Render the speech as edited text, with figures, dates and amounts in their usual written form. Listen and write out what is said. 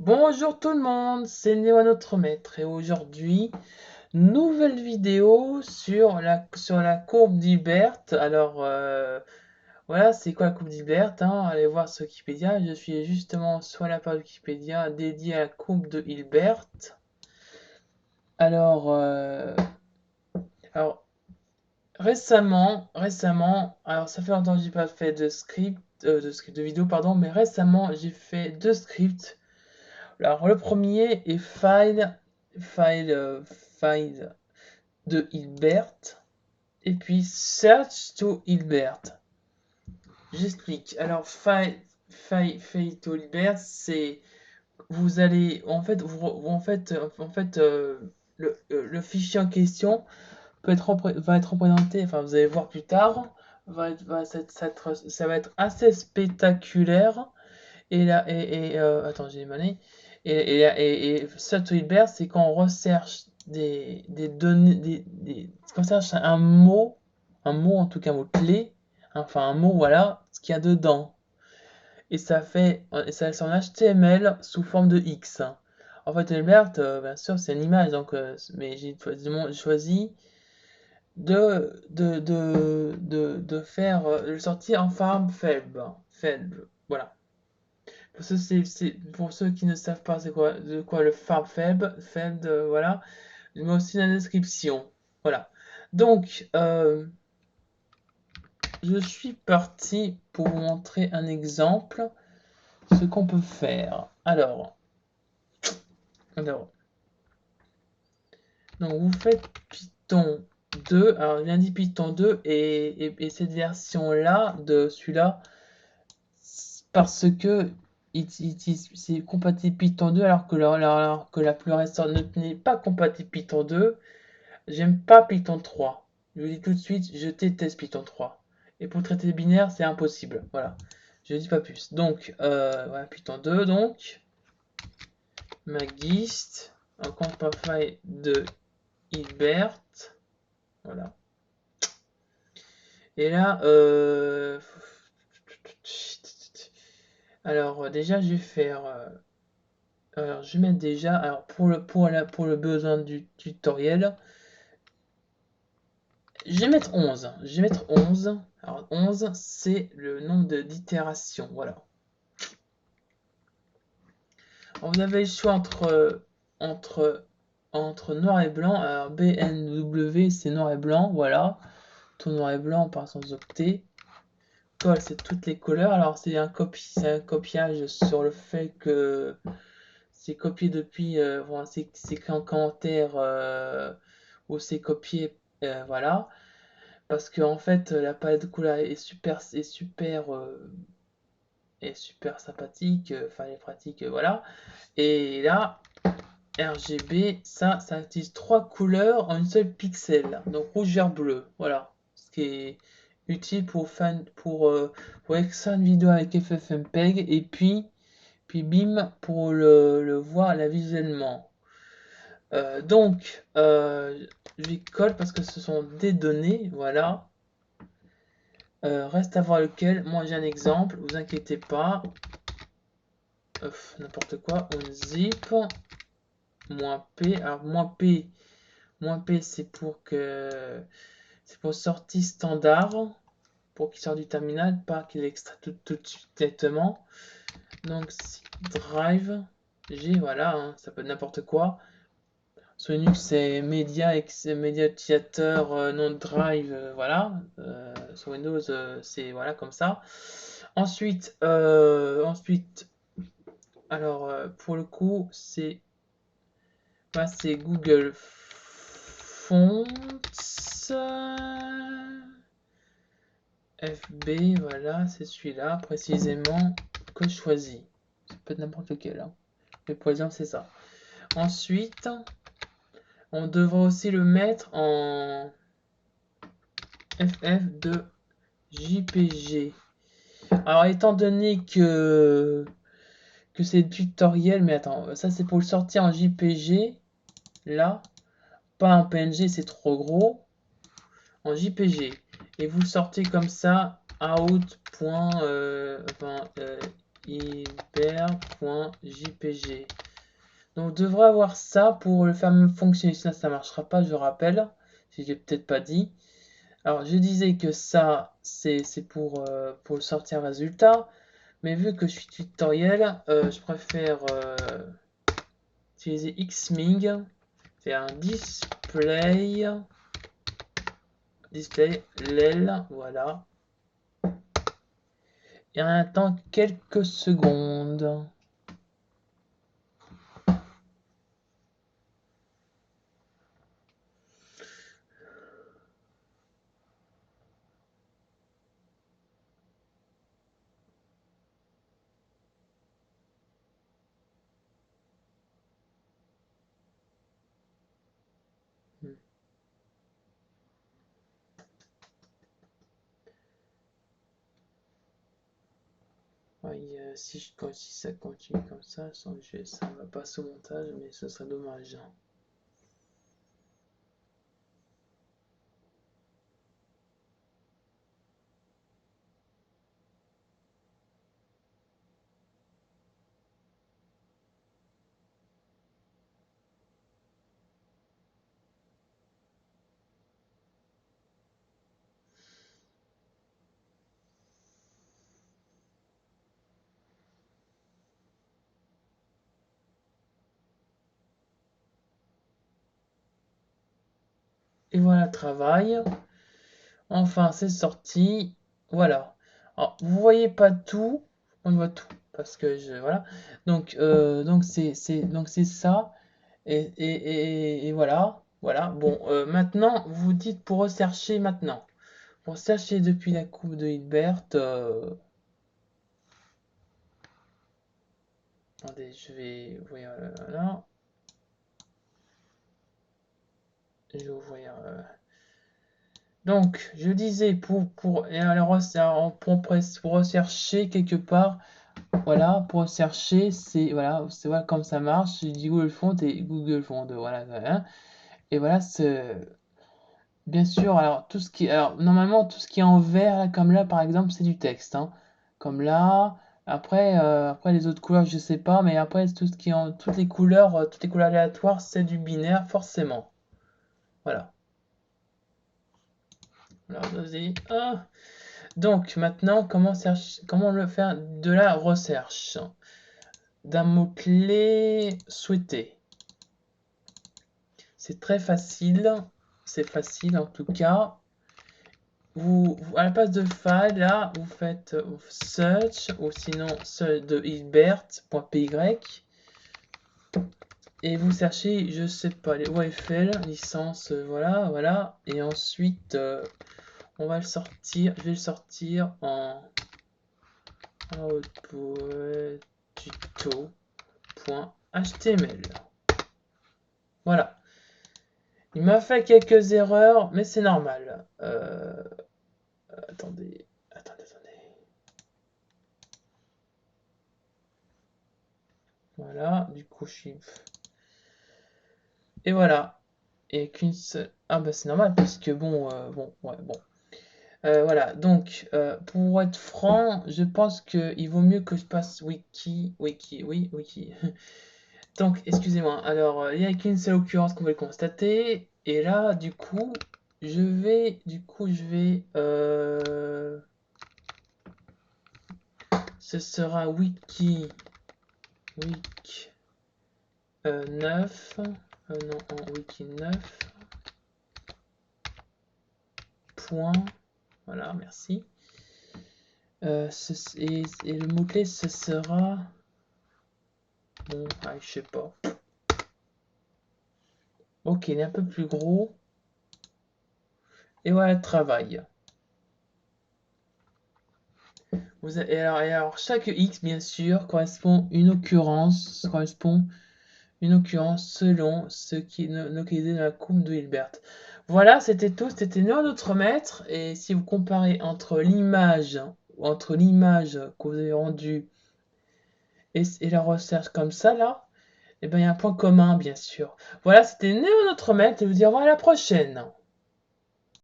Bonjour tout le monde, c'est Néo notre maître et aujourd'hui, nouvelle vidéo sur la courbe d'Hilbert. Alors voilà, c'est quoi la courbe d'Hilbert, hein? Allez voir sur Wikipédia, je suis justement sur la page Wikipédia dédiée à la courbe de Hilbert. Alors, alors récemment, alors ça fait longtemps que j'ai pas fait de vidéo, pardon, mais récemment j'ai fait deux scripts. Alors, le premier est File, euh, File de Hilbert, et puis Search to Hilbert. J'explique. Alors, File to Hilbert, c'est vous allez le fichier en question va être représenté. Enfin, vous allez voir plus tard. Ça va être assez spectaculaire. Et là, attends, j'ai demandé. Et Sutton Hilbert, c'est quand on recherche des données, quand on cherche un mot en tout cas un mot clé, enfin un mot, voilà, ce qu'il y a dedans. Et ça c'est en HTML sous forme de X. En fait, Hilbert, bien sûr, c'est une image, donc, mais j'ai choisi de faire le sortir en forme faible, voilà. Pour ceux qui ne savent pas c'est quoi, de quoi le faible, voilà, je mets aussi la description. Voilà. Donc, je suis parti pour vous montrer un exemple, ce qu'on peut faire. Alors, donc vous faites Python 2. Alors, je viens dit Python 2 et cette version-là, de celui-là, parce que c'est compatible Python 2 alors que la plus récente n'est pas compatible Python 2. J'aime pas Python 3. Je vous dis tout de suite, je déteste Python 3. Et pour traiter les binaires, c'est impossible. Voilà. Je ne dis pas plus. Donc, voilà, Python 2, donc. Magist. Un compte.file de Hilbert. Voilà. Et là, alors, déjà, je vais faire. Alors, je vais mettre déjà. Alors, pour le besoin du tutoriel, je vais mettre 11. Je vais mettre 11. Alors 11, c'est le nombre d'itérations. Voilà. Alors, vous avez le choix entre, entre noir et blanc. Alors BNW, c'est noir et blanc. Voilà. Tout noir et blanc par sans octet. Col, c'est toutes les couleurs. Alors c'est un copiage sur le fait que c'est copié depuis. Voilà, c'est qu'en commentaire ou c'est copié. Voilà. Parce que en fait, la palette de couleurs est super sympathique, enfin elle est pratique, voilà. Et là, RGB, ça utilise trois couleurs en une seule pixel, donc rouge, vert, bleu, voilà. Ce qui est utile pour extraire une vidéo avec FFmpeg et puis bim pour le voir là visuellement. Je vais coller parce que ce sont des données, voilà. Reste à voir lequel. Moi j'ai un exemple, vous inquiétez pas. N'importe quoi. On zip. Moins P. Alors moins P c'est pour sortie standard. Pour qu'il sorte du terminal, pas qu'il extrait tout de suite directement. Donc drive. G, voilà, hein, ça peut être n'importe quoi. Sur Linux, c'est média utilisateur, non drive, voilà. Sur Windows, c'est voilà comme ça. Ensuite, alors pour le coup, c'est Google Fonts FB, voilà, c'est celui-là précisément que je choisis. Ça peut être n'importe lequel, hein. Mais pour exemple, c'est ça. Ensuite, on devrait aussi le mettre en FF de JPG. Alors, étant donné que c'est le tutoriel, mais attends, ça c'est pour le sortir en JPG, là, pas en PNG, c'est trop gros, en JPG. Et vous sortez comme ça, out. hilbert.jpg. Donc, on devrait avoir ça pour le faire fonctionner. Sinon, ça ne marchera pas, je rappelle. Si j'ai peut-être pas dit. Alors, je disais que ça, c'est pour le sortir résultat. Mais vu que je suis tutoriel, je préfère utiliser Xmig. Faire un display lel, voilà. Et on attend quelques secondes. Ouais, si ça continue comme ça, ça va passer au montage, mais ce serait dommage. Et voilà, travail. Enfin, c'est sorti. Voilà. Alors, vous voyez pas tout. On voit tout. Parce que voilà. Donc c'est ça. Et voilà. Voilà. Bon, maintenant, vous dites pour rechercher maintenant. Pour chercher depuis la coupe de Hilbert. Attendez, je vais ouvrir là. Je vais ouvrir. Donc, je disais pour rechercher quelque part. Voilà, pour chercher, c'est voilà comme ça marche. J'ai dit Google Font et Google Font, voilà, voilà. Et voilà, c'est bien sûr. Alors normalement tout ce qui est en vert, là, comme là par exemple, c'est du texte, hein. Comme là. Après les autres couleurs, je sais pas, mais après tout ce qui est en toutes les couleurs aléatoires, c'est du binaire forcément. Voilà. Alors vas-y. Ah. Donc maintenant, comment le faire de la recherche d'un mot-clé souhaité. C'est très facile. C'est facile en tout cas. À la place de file, là, vous faites search ou sinon search de hilbert.py et vous cherchez, je sais pas, les OFL, licence, voilà, voilà. Et ensuite, on va le sortir. Je vais le sortir en output tuto.html. Voilà. Il m'a fait quelques erreurs, mais c'est normal. Attendez. Voilà, du coup, et voilà. Et qu'une seule. Ah, bah, c'est normal, parce que bon, ouais, bon. Voilà, donc, pour être franc, je pense qu'il vaut mieux que je passe wiki. Donc, excusez-moi. Alors, il n'y a qu'une seule occurrence qu'on va le constater. Et là, ce sera wiki 9, non, en wiki 9, point, voilà, merci. Et le mot-clé, ce sera, bon, je sais pas. Ok, il est un peu plus gros. Et voilà, travail. Et alors, chaque X, bien sûr, correspond une occurrence selon ce qui est localisé dans la courbe de Hilbert. Voilà, c'était tout, c'était notre maître. Et si vous comparez entre l'image que vous avez rendue et la recherche comme ça, là, eh ben, il y a un point commun, bien sûr. Voilà, c'était notre maître. Et je vous dis au revoir à la prochaine.